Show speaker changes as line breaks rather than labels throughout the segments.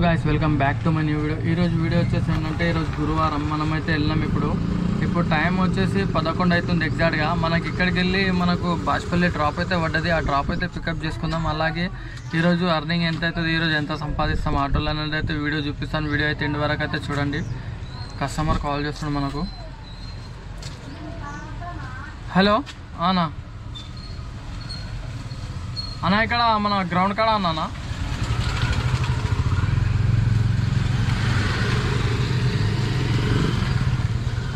Guys welcome back to my new video video వచ్చేసి ఏంటంటే ఈరోజు గురువారం మనమైతే వెళ్ళాం ఇప్పుడు టైం వచ్చేసి 11 అవుతుంది ఎగ్జాక్ట్గా మనకి ఇక్కడికి వెళ్ళి మనకు బాష్పల్లి డ్రాప్ అయితే పడ్డది ఆ డ్రాప్ అయితే పికప్ చేసుకుందాం అలాగే ఈరోజు అర్నింగ్ ఎంత అవుతుంది ఈరోజు ఎంత సంపాదిస్తాం ఆటోలో అనేది అయితే వీడియో చూపిస్తాను వీడియో అయితే ఎండ్ వరకు అయితే చూడండి కస్టమర్ కాల్ చేస్తున్నాడు మనకు హలో అన్నా అన్నా ఇక్కడ మన గ్రౌండ్ కాడ అన్నానా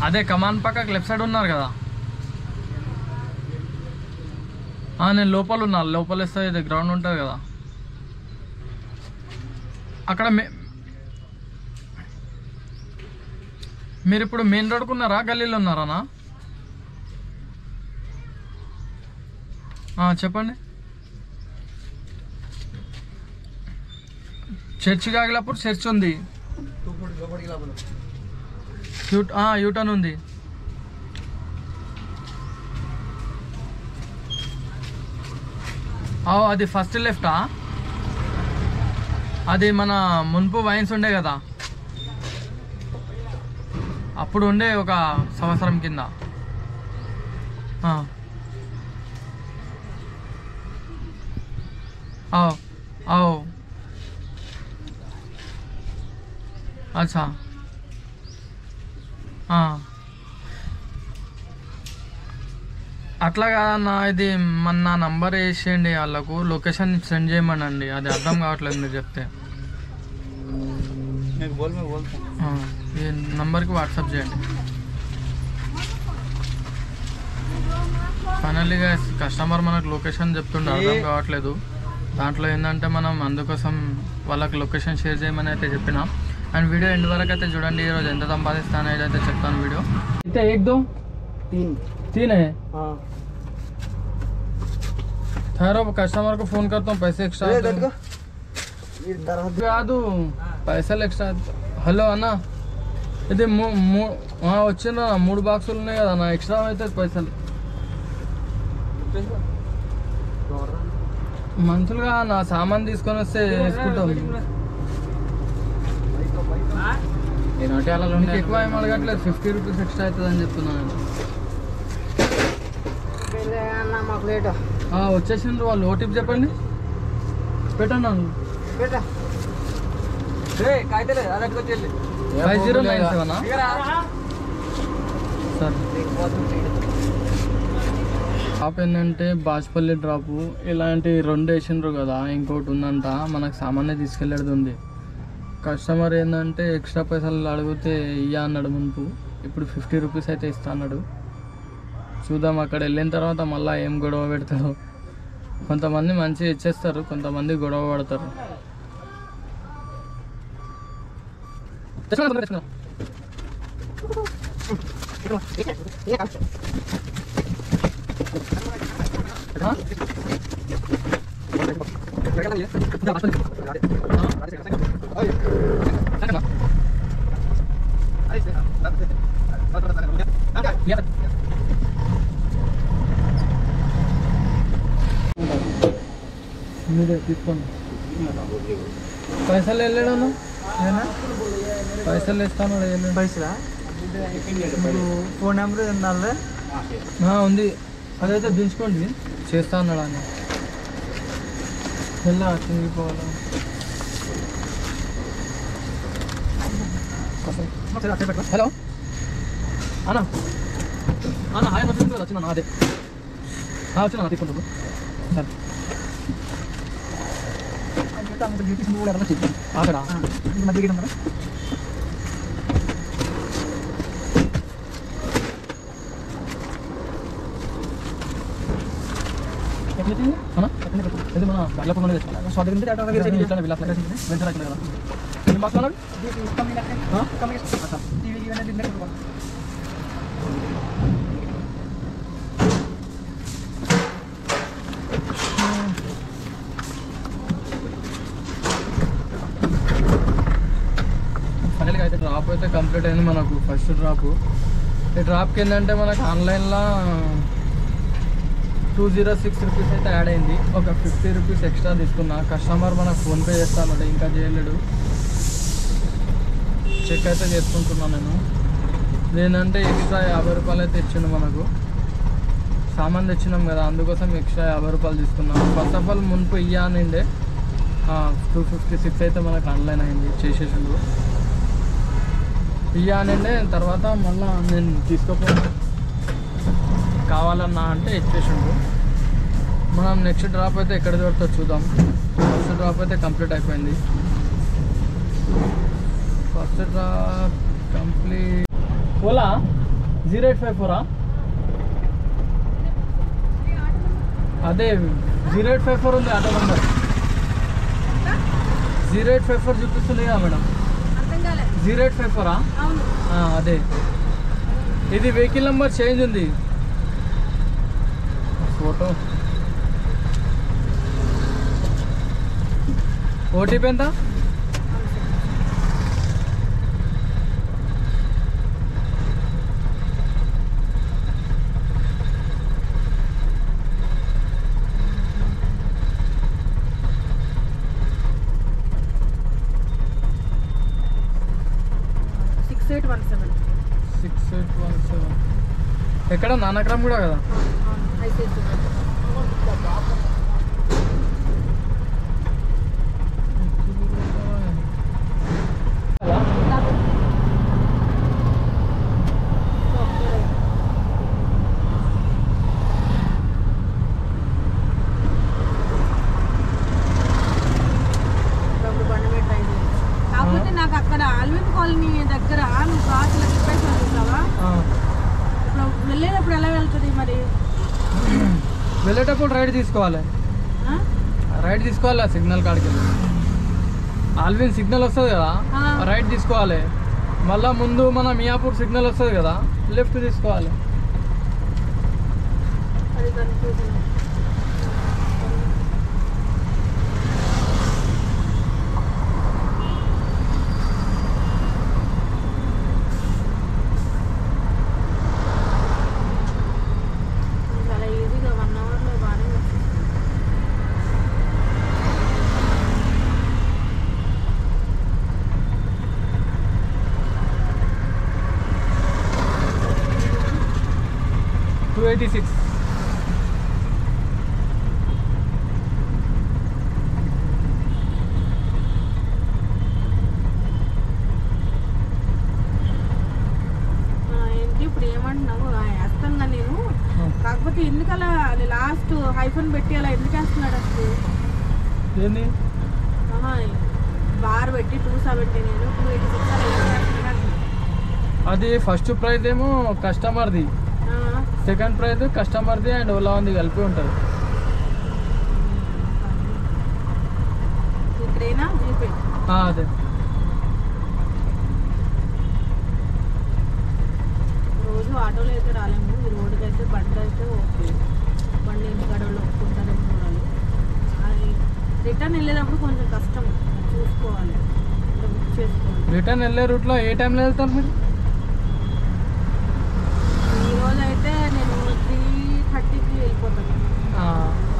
అదే కమాన్ పక్కకు లెఫ్ట్ సైడ్ ఉన్నారు కదా నేను లోపల ఉన్నా లోపల వేస్తే ఇది గ్రౌండ్ ఉంటుంది కదా అక్కడ మీరు ఇప్పుడు మెయిన్ రోడ్కు ఉన్నారా గల్లీలో ఉన్నారా చెప్పండి చర్చి కాగిలాపూర్ చర్చ్ ఉంది యూటర్న్ ఉంది అది ఫస్ట్ లెఫ్టా అది మన మున్పు వైన్స్ ఉండే కదా అప్పుడు ఉండే ఒక సంవత్సరం కింద అచ్చా అట్లా కాదన్నా ఇది నా నంబర్ వేసేయండి వాళ్ళకు లొకేషన్ సెండ్ చేయమనండి అది అర్థం కావట్లేదు మీరు చెప్తే ఈ నంబర్కి వాట్సాప్ చేయండి ఫైనల్లీగా కస్టమర్ మనకు లొకేషన్ చెప్తుండే అర్థం కావట్లేదు దాంట్లో ఏంటంటే మనం అందుకోసం వాళ్ళకి లొకేషన్ షేర్ చేయమని అయితే చెప్పినాం అండ్ వీడియో ఎండ్ వరకు అయితే చూడండి ఈరోజు ఎంత సంపాదిస్తాను అయితే చెప్తాను వీడియో అయితే एक दो तीन है ठहरो कस्टमर को फोन करता हूँ पैसे एक्स्ट्रा కాదు పైసలు ఎక్స్ట్రా హలో అన్న ఇది వచ్చిందా 3 బాక్సులు ఉన్నాయి కదా అన్న ఎక్స్ట్రా అవుతుంది పైసలు మంత్లుగా నా సామాన్ తీసుకొని వస్తే వేసుకుంటాం ఎక్కువ ఏం అడగట్లేదు 50 రూపీస్ ఎక్స్ట్రా అవుతుంది అని చెప్తున్నాను వచ్చేసిండ్రు వాళ్ళు ఓటీపీ చెప్పండి పెట్టండి 5097 సార్ డ్రాప్ ఏంటంటే బాష్పల్లి డ్రాపు ఇలాంటి 2 వేసిండ్రు కదా ఇంకోటి ఉందంట మనకు సామాన్య తీసుకెళ్ళేది ఉంది కస్టమర్ ఏంటంటే ఎక్స్ట్రా పైసలు అడిగితే ఇయ్య అన్నాడు మునుపు ఇప్పుడు 50 రూపీస్ అయితే ఇస్తా అన్నాడు చూద్దాం అక్కడ వెళ్ళిన తర్వాత మళ్ళీ ఏం గొడవ పెడతాడు కొంతమంది మంచిగా ఇచ్చేస్తారు కొంతమంది గొడవ పడతారు మీరే తీసుకోండి పైసలు వెళ్ళాడు పైసలు ఇస్తాను
పైసలా ఫోన్ నెంబర్
ఉంది అదైతే దించుకోండి చేస్తా అన్నాడు అని వెళ్ళా తిరిగిపోవాలి హలో అన్న అన్న హాయ్ వచ్చిన అదే వచ్చిన తీసుకుంటాను సరే అక్కడ మధ్య ఫైనల్గా అయితే డ్రాప్ అయితే కంప్లీట్ అయింది మనకు ఫస్ట్ డ్రాప్ ఈ డ్రాప్కి ఏంటంటే మనకు ఆన్లైన్లో 206 రూపీస్ అయితే యాడ్ అయింది. ఒక 50 రూపీస్ ఎక్స్ట్రా తీసుకున్నా. కస్టమర్ మనకు ఫోన్పే చేస్తాను ఇంకా చేయలేడు. చెక్ అయితే చేసుకుంటున్నాను నేను. నేనంటే ఎక్స్ట్రా 50 రూపాయలు అయితే ఇచ్చిండు మనకు. సామాన్ తెచ్చినాం కదా, అందుకోసం ఎక్స్ట్రా 50 రూపాయలు తీసుకున్నాం. ఫస్ట్ ఆఫ్ ఆల్ మున్పు ఇయ్యానండే 256 అయితే మనకు ఆన్లైన్ అయింది, చేసేసిండు. ఇయ్యానండే తర్వాత మళ్ళీ నేను తీసుకోపో కావాలన్నా అంటే ఇచ్చేసిండు. మనం నెక్స్ట్ డ్రాప్ అయితే ఎక్కడ దొరుకుతుందో చూద్దాం. ఫస్ట్ డ్రాప్ అయితే కంప్లీట్ అయిపోయింది. First drop complete. ఓలా 0854 అదే 0854 ఉంది ఆటో నెంబర్. 0854 చూపిస్తుంది కదా మేడం. 0854 అదే. ఇది వెహికల్ నెంబర్ చేంజ్ ఉంది. ఫోటో ఓటీపీ ఎంత? ఎక్కడ? నానక్రమ్ కూడా కదా.
కాకపోతే నాకు అక్కడ ఆల్విన్ కాలనీ దగ్గర నువ్వు కాసులు చెప్పేసి చూసావా? వెళ్ళేటప్పుడు ఎలా వెళ్తుంది మరి?
వెళ్ళేటప్పుడు రైట్ తీసుకోవాలి. సిగ్నల్ కాడికి వెళ్ళి ఆల్విన్ సిగ్నల్ వస్తుంది కదా, రైట్ తీసుకోవాలి. మళ్ళీ ముందు మన మియాపూర్ సిగ్నల్ వస్తుంది కదా, లెఫ్ట్ తీసుకోవాలి.
ఏంటి ఇప్పుడు ఏమంటున్నావు? వేస్తాను నేను, కాకపోతే ఎందుకలా లాస్ట్ హైఫన్ పెట్టి అలా ఎందుకు వేస్తున్నాడు అసలు? బార్ పెట్టి 270 నేను 286
అది ఫస్ట్ ప్రైజ్ ఏమో కస్టమర్ది, సెకండ్ ప్రైజ్ కస్టమర్ది అండ్ ఓలా ఉంది కలిపి ఉంటుంది. అదే
రోజు ఆటోలో అయితే రాలేము, ఈ రోడ్డుకి అయితే బండి అయితే ఓకే. బండి ఇంటికాడలో ఒప్పుకుంటారని చూడాలి. అది రిటర్న్ వెళ్ళేటప్పుడు కొంచెం కష్టం, చూసుకోవాలి, బుక్ చేసుకోవాలి.
రిటర్న్ వెళ్ళే రూట్లో ఏ టైంలో వెళ్తారు మీరు?
ఈరోజు అయితే నేను 3:30కి వెళ్ళిపోతాను.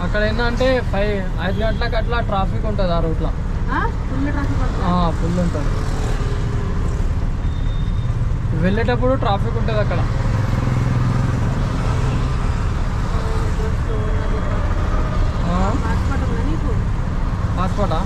అక్కడ ఏంటంటే 5 గంటలకు అట్లా ట్రాఫిక్ ఉంటుంది ఆ రూట్లో.
ఫుల్ ట్రాఫిక్
ఫుల్ ఉంటుంది. వెళ్ళేటప్పుడు ట్రాఫిక్ ఉంటుంది అక్కడ.
పాస్పోర్ట్ ఉందా నీకు?
పాస్పోర్టా?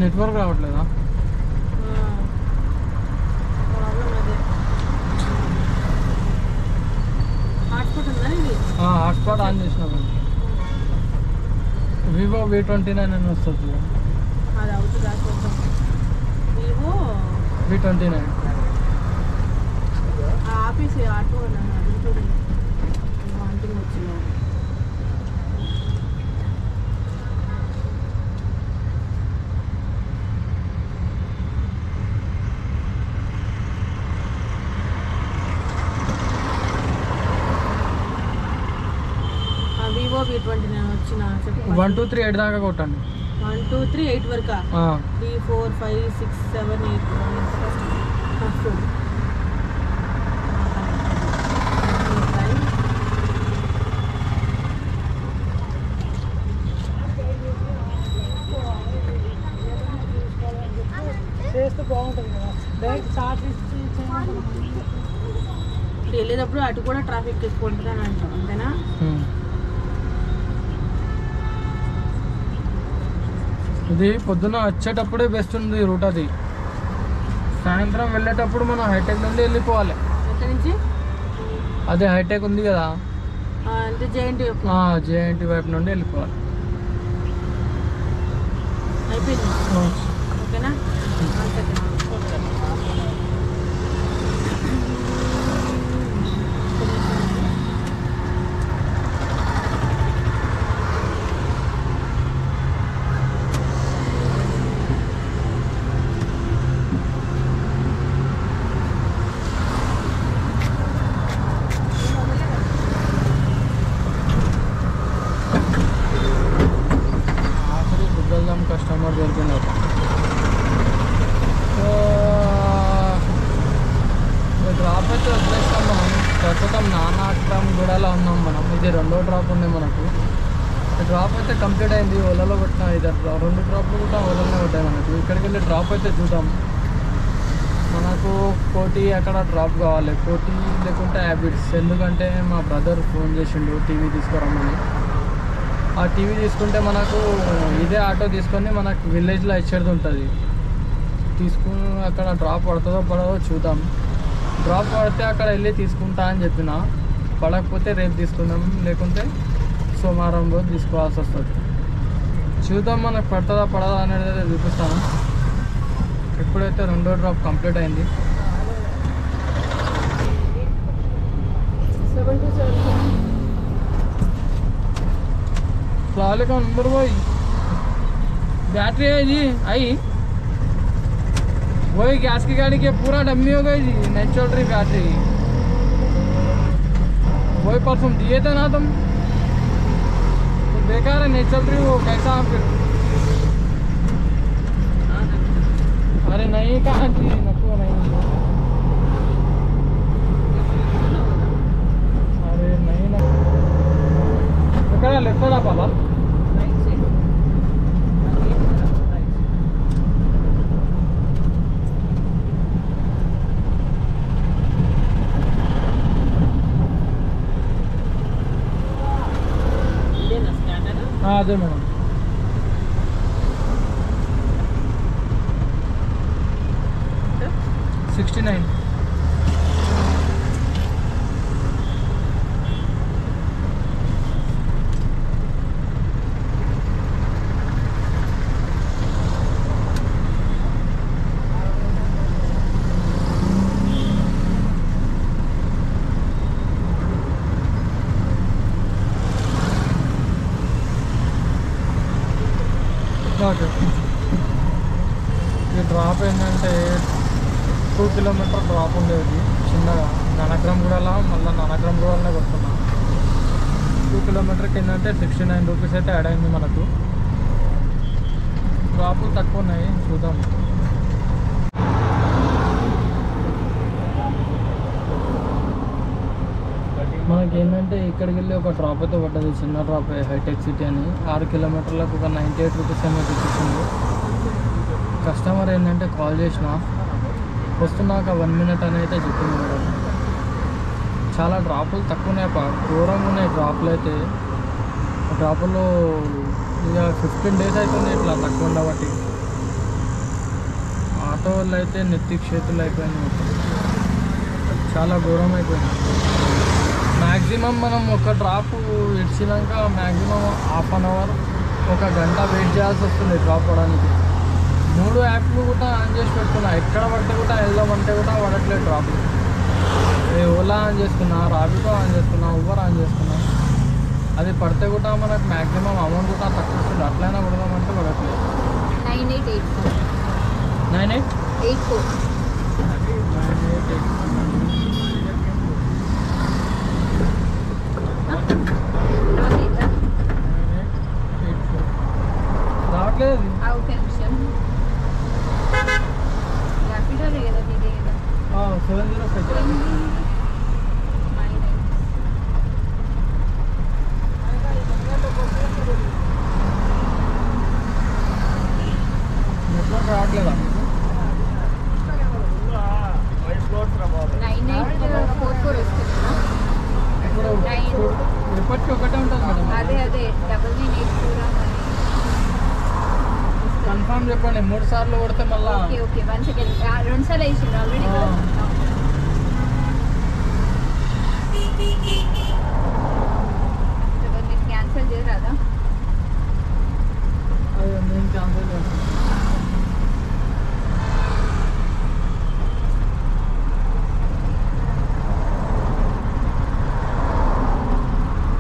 నెట్వర్క్ రావట్లేదా? హాట్స్పాట్ ఆన్ చేసినాము. వివో V29 అని వస్తుంది.
వివో
V29
ఆఫీస్ ఆటో వచ్చిన వివో V20 వచ్చిన
1 2 3 8 దాకా కొట్టండి.
1 2 3 8 వరకా 3 4 5 6 7 8
చేస్తే బాగుంటుంది కదా, డైరెక్ట్ చార్జ్ ఇచ్చి
వెళ్ళేటప్పుడు అటు కూడా ట్రాఫిక్ ఎక్కువ ఉంటుంది అని అంటాం, అంతేనా?
ఇది పొద్దున వచ్చేటప్పుడే బెస్ట్ ఉంది రూట్. అది సాయంత్రం వెళ్ళేటప్పుడు మనం హైటెక్ నుండి వెళ్ళిపోవాలి.
ఎక్కడి నుంచి?
అదే హైటెక్ ఉంది కదా,
అంటే
జేఎన్టీ వైపు నుండి వెళ్ళిపోవాలి.
అయిపోయింది, ఓకేనా?
కస్టమర్ దొరికింది. డ్రాప్ అయితే వదిలేస్తాం మనం. ప్రస్తుతం నానాక్రమ్ గూడలో ఉన్నాం మనం. ఇది రెండో డ్రాప్ ఉంది మనకు. డ్రాప్ అయితే కంప్లీట్ అయింది. ఓలాలో పెట్టిన ఇది 2 డ్రాప్లు కూడా ఓలాలోనే పెట్టాయి మనకు. ఇక్కడికి వెళ్ళి డ్రాప్ అయితే చూద్దాం. మనకు కోటి అక్కడ డ్రాప్ కావాలి, కోటి లేకుంటే హ్యాబిట్స్. ఎందుకంటే మా బ్రదర్ ఫోన్ చేసిండు టీవీ తీసుకురమ్మని. ఆ టీవీ తీసుకుంటే మనకు ఇదే ఆటో తీసుకొని మనకు విలేజ్లో ఇచ్చేది ఉంటుంది. తీసుకుని అక్కడ డ్రాప్ పడుతుందో పడదో చూద్దాం. డ్రాప్ పడితే అక్కడ వెళ్ళి తీసుకుంటా అని చెప్పిన. పడకపోతే రేపు తీసుకుందాం, లేకుంటే సోమవారం రోజు తీసుకోవాల్సి వస్తుంది. చూద్దాం మనకు పడుతుందా పడదా అనేది చూపిస్తాను. ఇప్పుడైతే రెండో డ్రాప్ కంప్లీట్ అయింది.
727
फ्लावर का नंबर वही बैटरी है जी आई, वही गैस की गाड़ी के पूरा डम्मी हो गई जी, नहीं चल रही बैटरी। वही परसों दिए थे ना तुम, तो बेकार है, नहीं चल रही वो। कैसा फिर? अरे नहीं कहाँ जी, नको नहीं। अरे नहीं ना ఇక్కడ లెఫ్ట్ సైడ్ ఆపాలా? అదే మేడం. $69. ఓకే. ఈ డ్రాప్ ఏంటంటే 2 కిలోమీటర్ డ్రాప్ ఉండేది చిన్నగా. నానక్రమ్గూడలో మళ్ళీ నానక్రమ్గూడలోనే కొడుతున్నాం. 2 కిలోమీటర్కి ఏంటంటే 69 రూపీస్ అయితే యాడ్ అయింది మనకు. డ్రాపులు తక్కువ ఉన్నాయి, చూద్దాం. మనకి ఏంటంటే ఇక్కడికి వెళ్ళి ఒక డ్రాప్ అయితే పడ్డది, చిన్న డ్రాప్, హైటెక్ సిటీ అని. 6 కిలోమీటర్లకు ఒక 98 రూపీస్ ఏమో చూపించింది. కస్టమర్ ఏంటంటే కాల్ చేసిన వస్తున్నాక 1 మినిట్ అని అయితే చెప్పింది మేడం. చాలా డ్రాపులు తక్కువ ఉన్నాయి, ఘోరంగా ఉన్నాయి డ్రాపులు అయితే. డ్రాపులు ఇక 15 డేస్ అవుతుంది ఇట్లా తక్కువ ఉండబట్టి. ఆటో వాళ్ళు అయితే నెత్తికి చేతులు అయిపోయింది, చాలా ఘోరం అయిపోయింది. మ్యాక్సిమం మనం ఒక డ్రాప్ ఇచ్చినాక మ్యాక్సిమం హాఫ్ అన్ అవర్, 1 గంట వెయిట్ చేయాల్సి వస్తుంది డ్రాప్ పడడానికి. 3 యాప్లు కూడా ఆన్ చేసి పెట్టుకున్నా, ఎక్కడ పడితే కూడా వెళ్దామంటే కూడా పడట్లేదు డ్రాప్. ఓలా ఆన్ చేసుకున్నా, రాపిడో ఆన్ చేసుకున్నా, ఊబర్ ఆన్ చేసుకున్నా, అది పడితే కూడా మనకు మ్యాక్సిమం అమౌంట్ కూడా తక్కువ వస్తుంది. అట్లయినా కొడదామంటే పడట్లేదు.
9884
9884 రావట్లేదు అది.
ఓకే నిమిషం. ర్యాపిడో లేదా ఇదే కదా
705 నెట్వర్క్ రావట్లేదా?
9844 వస్తుంది.
ఇప్పుడు ఎప్పటికీ ఒకటే ఉంటుంది మేడం.
అదే 9984
కన్ఫర్మ్ చెప్పండి. 3 సార్లు కొడితే మళ్ళీ
ఓకే 1 సెకండ్. 2 సార్లు వేసిండ్రు ఆల్రెడీ. మీరు క్యాన్సిల్ చేయరాదా?
నేను క్యాన్సిల్ చేస్తాను.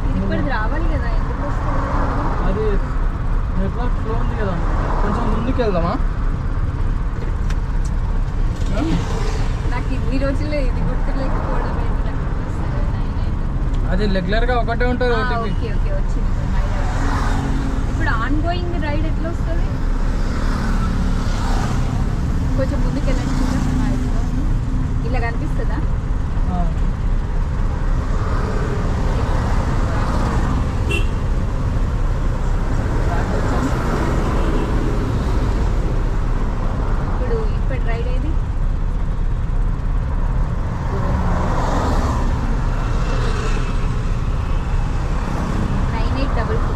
ఇది ఇప్పుడు రావాలి కదా, ఎందుకు వస్తుంది?
అది నెట్వర్క్ స్లో ఉంది కదా, కొంచెం ముందుకు వెళ్దామా?
నాకు ఇన్ని రోజుల్లో ఇది గుర్తులేకపోవడం ఏంటి? నాకు గుర్తొస్తుంది 99.
అది రెగ్యులర్గా ఒకటే ఉంటుంది ఓటీపీ.
ఓకే వచ్చింది. ఇప్పుడు ఆన్ గోయింగ్ రైడ్ ఎట్లా వస్తుంది? కొంచెం ముందుకు వెళ్ళండి చూద్దాం. ఇలా కనిపిస్తుందా? ఇప్పుడు రైడ్ ఏది? నేనేం చెప్పాను?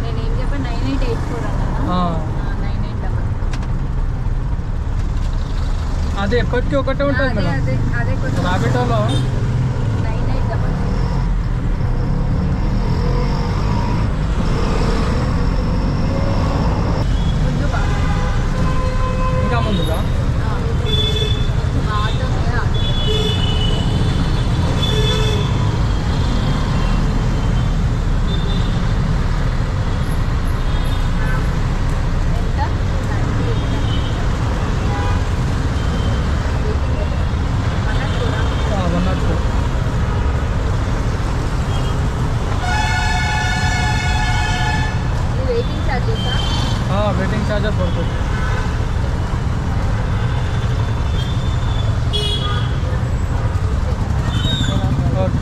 9884 అన్నా. 9844.
అది ఎప్పటికీ ఒకటే ఉంటుంది మేడం.
అదే కొంచెం
రాబిటోలో
9844. ముందు బాగా
ఇంకా ముందుగా
ఆటో ఎంత?
104.
ఇది వెయిటింగ్ ఛార్జెసా?
వెయిటింగ్ ఛార్జెస్ పడుతుంది. ఓకే.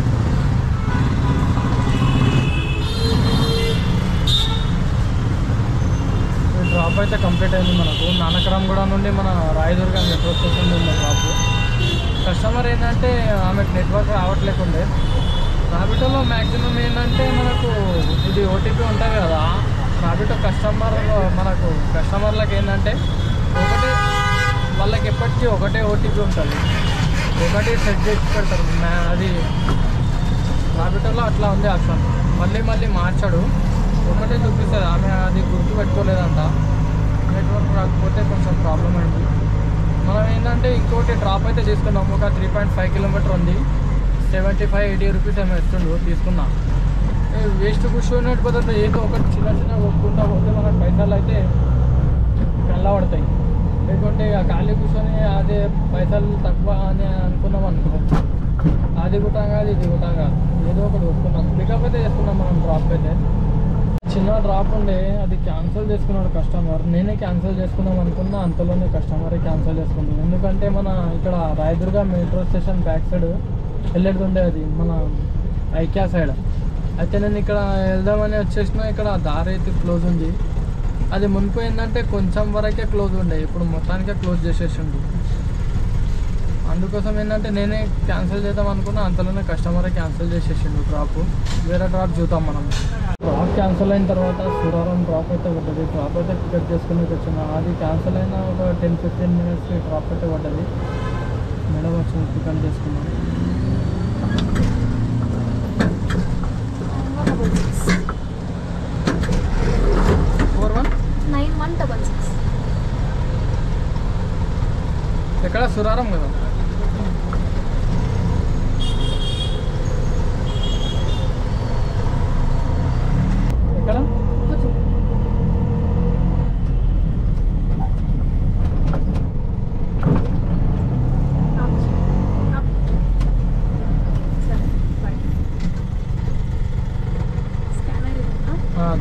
డ్రాప్ అయితే కంప్లీట్ అయింది మనకు. నానక్రామ్గూడ నుండి మన రాయదుర్గం మెట్రో స్టేషన్ ఉంది డ్రాప్. కస్టమర్ ఏంటంటే ఆమెకు నెట్వర్క్ రావట్లేకుండే. రాబిటోలో మ్యాక్సిమం ఏంటంటే మనకు ఇది ఓటీపీ ఉంటుంది కదా. రాబిటో మనకు కస్టమర్లకు ఏంటంటే ఒకటే, వాళ్ళకి ఎప్పటికీ ఒకటే ఓటీపీ ఉంటుంది. ఒకటి సెట్ చేసి పెడతారు. అది రాబిటోలో అట్లా ఉంది ఆప్షన్. మళ్ళీ మార్చాడు. ఒకటే చూపిస్తుంది. ఆమె అది గుర్తు పెట్టుకోలేదంట. నెట్వర్క్ రాకపోతే కొంచెం ప్రాబ్లం అయింది. మనం ఏంటంటే ఇంకోటి డ్రాప్ అయితే తీసుకున్నాము. ఒక 3.5 కిలోమీటర్ ఉంది. 75-80 రూపీస్ ఏమో ఇస్తుండు. తీసుకున్నా. వేస్ట్ కూర్చొని పోతే ఏదో ఒకటి చిన్న కొట్టుకుంటా పోతే మనకు పైసలు అయితే వెళ్ళబడతాయి. లేకుంటే ఇక ఖాళీ కూర్చొని అదే పైసలు తక్కువ అని అనుకున్నాం అనుకో, అది గుట్టం కాదు ఇది గుట్టం కాదు, ఏదో ఒకటి కొట్టుకున్నాం. పికప్ అయితే చేసుకున్నాం మనం. డ్రాప్ అయితే చిన్న డ్రాప్ ఉండే, అది క్యాన్సిల్ చేసుకున్నాడు కస్టమర్. నేనే క్యాన్సిల్ చేసుకుందాం అనుకున్నా, అంతలోనే కస్టమరే క్యాన్సిల్ చేసుకున్నాను. ఎందుకంటే మన ఇక్కడ Rayadurg metro station back side వెళ్ళేది ఉండే, అది మన ఐక్యా సైడ్. అయితే నేను ఇక్కడ వెళ్దామని వచ్చేసిన, ఇక్కడ దారి అయితే క్లోజ్ ఉంది. అది మునిపి ఏంటంటే కొంచెం వరకే క్లోజ్ ఉండే, ఇప్పుడు మొత్తానికే క్లోజ్ చేసేసిండు. అందుకోసం ఏంటంటే నేనే క్యాన్సిల్ చేద్దాం అనుకున్నా, అంతలోనే కస్టమరే క్యాన్సిల్ చేసేసిండు డ్రాప్. వేరే డ్రాప్ చూద్దాం మనం. డ్రాప్ క్యాన్సిల్ అయిన తర్వాత సురారం డ్రాప్ అయితే పడ్డది. డ్రాప్ అయితే పికప్ చేసుకుని వచ్చిన, అది క్యాన్సిల్ అయిన ఒక 10-15 మినిట్స్కి డ్రాప్ అయితే పడ్డది. మేడం వచ్చింది, పికప్ చేసుకున్నాం.
9166.
ఎక్కడ? సురారం కదా.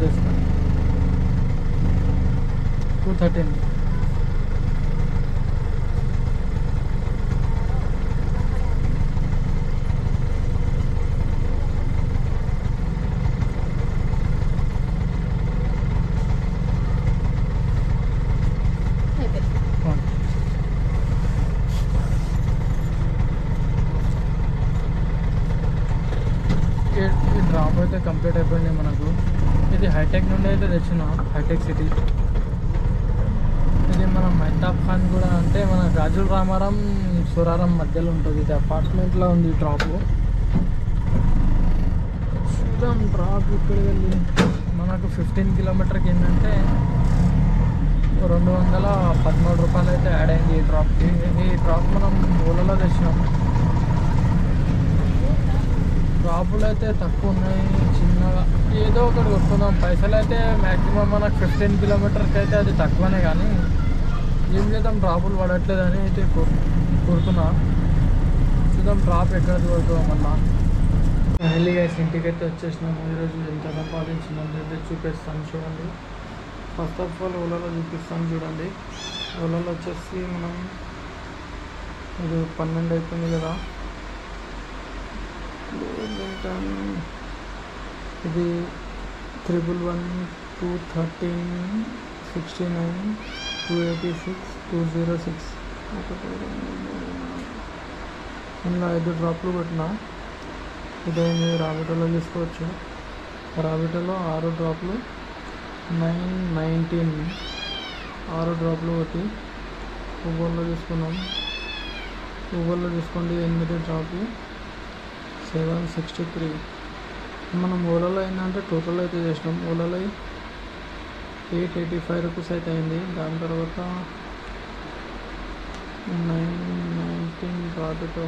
తీసుకో 213.
అయిపోయింది.
ఈ డ్రాప్ అయితే కంప్లీట్ అయిపోయింది మనకు. ఇది హైటెక్ నుండి అయితే తెచ్చిన, హైటెక్ సిటీ. ఇది మన మైతాబ్ ఖాన్ కూడా అంటే మన రాజుల రామారం సురారం మధ్యలో ఉంటుంది. ఇది అపార్ట్మెంట్లో ఉంది డ్రాప్. చూద్దాం డ్రాప్ ఇక్కడ వెళ్ళి మనకు 15 కిలోమీటర్కి ఏంటంటే 213 రూపాయలు అయితే యాడ్ అయింది ఈ డ్రాప్కి. ఈ డ్రాప్ మనం ఓలాలో తెచ్చినాం. డ్రాపులు అయితే తక్కువ ఉన్నాయి, చిన్నగా ఏదో ఒకటి కొట్టుకుందాం. పైసలు అయితే మ్యాక్సిమం మనకు 15 కిలోమీటర్కి అయితే అది తక్కువనే, కానీ ఏం చేద్దాం డ్రాపులు పడట్లేదని అయితే కోరుతున్నా. చూద్దాం డ్రాప్ ఎక్కడ కొడుతున్నాం మళ్ళా. ఫైనల్లీ గైస్ ఇంటికి అయితే వచ్చేసినాము. ఈరోజు ఎంత సంపాదించిందంటే అయితే చూపిస్తాను చూడండి. ఫస్ట్ ఆఫ్ ఆల్ ఓలాలో చూపిస్తాను చూడండి. ఓలాలో వచ్చేసి మనం ఇది 12 అయిపోయింది కదా. ఇది 111, 213, 69, 286, 206 ఇలా 5 డ్రాప్లు కొట్టినా. ఇదైంది. రాబిటోలో తీసుకోవచ్చు. రాబిటోలో 6 డ్రాప్లు 919 6 డ్రాప్లు కొట్టి ఊబర్లో తీసుకున్నాం. ఊబర్లో తీసుకోండి 8 డ్రాప్లు 763. మనం ఓలాలో ఏంటంటే టోటల్ అయితే చేసినాం. ఓలాలో 885 రూపీస్ అయితే అయింది. దాని తర్వాత 919 రాబిటో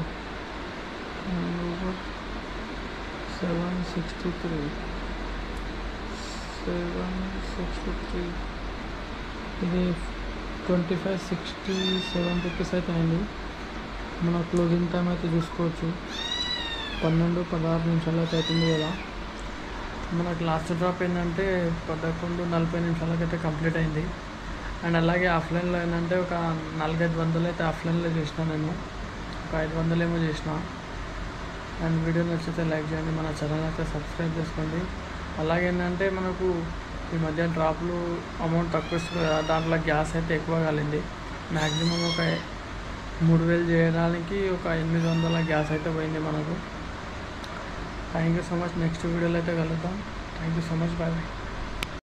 763 ఇది 2567 రూపీస్ అయితే అయింది. మన క్లోజింగ్ టైం అయితే చూసుకోవచ్చు 12-16 నిమిషాలు అయితే అవుతుంది కదా. మనకు లాస్ట్ డ్రాప్ ఏంటంటే 11:40 నిమిషాలకైతే కంప్లీట్ అయింది. అండ్ అలాగే ఆఫ్లైన్లో ఏంటంటే ఒక 4-5 వందలు అయితే ఆఫ్లైన్లో చేసిన నేను. ఒక 500 ఏమో చేసిన. అండ్ వీడియో నచ్చితే లైక్ చేయండి, మన ఛానల్ అయితే సబ్స్క్రైబ్ చేసుకోండి. అలాగే ఏంటంటే మనకు ఈ మధ్య డ్రాప్లు అమౌంట్ తక్కువ ఇస్తుంది కదా, దాంట్లో గ్యాస్ అయితే ఎక్కువ కాలింది. మ్యాక్సిమం ఒక 3000 చేయడానికి ఒక 800 గ్యాస్ అయితే పోయింది మనకు. Thank you so much. Next వీడియోలో అయితే కలుద్దాం. Thank you so much. Bye bye.